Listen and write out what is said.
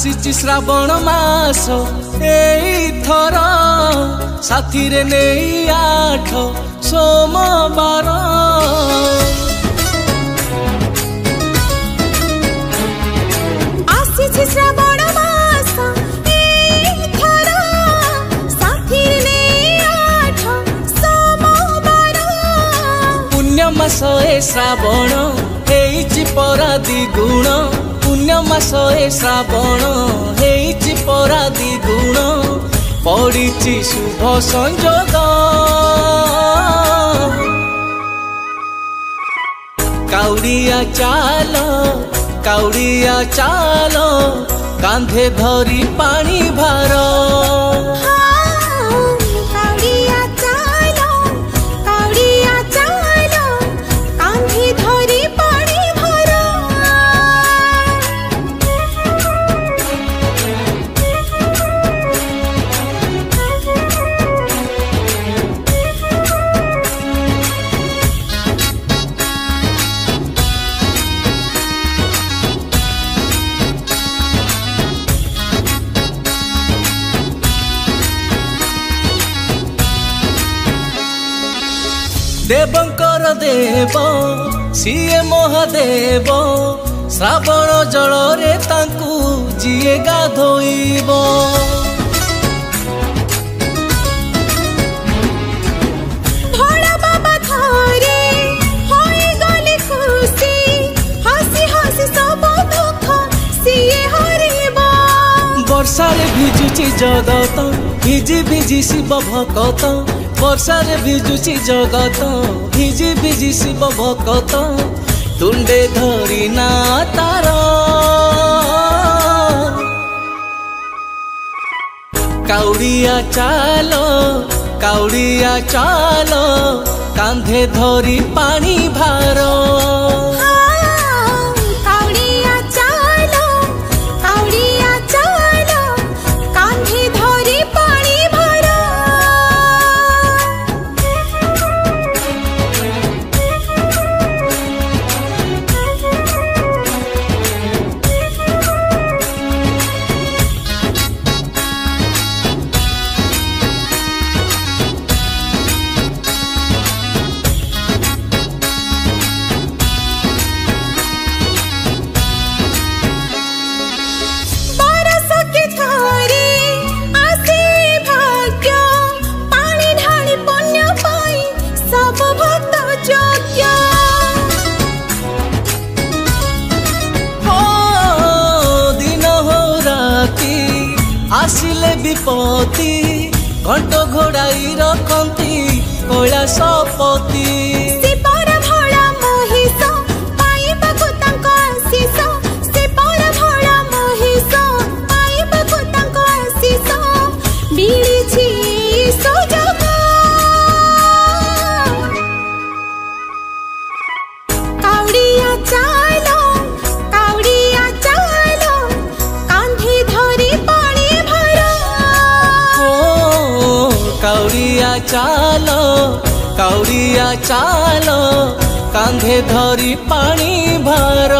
आसीची श्रावण मास एथर साथी रे नहीं 8 सोमवार आसीची श्रावण मास एथर साथी रे नहीं 8 सोमवार पुण्य मास ए श्रावण हेइची परा द्विगुण पुण्य मास ए श्रावण हेइची परा द्विगुण पड़िची शुभ संयोग काउड़िया चाल कांधे धरी पानी भार देवंकर देव सीए महादेव श्रावण जल रे तांकू जिए गाधोइब भोला बाबा थारे होई गली खुशी हसी हसी सब दुख सीए हरिब वर्षा रे भिजुची जगत भिजी भिजी शिव भक्त वर्षा रे भिजुची जगत भिजी भिजी शिव भक्त तुंडे धरी ना तार काउड़िया चाल कांधे धरी पानी भार आसिले विपत्ति घंट घोड़ाई रखती कैलाशपति काउड़िया चाल कांधे धरी पानी भार।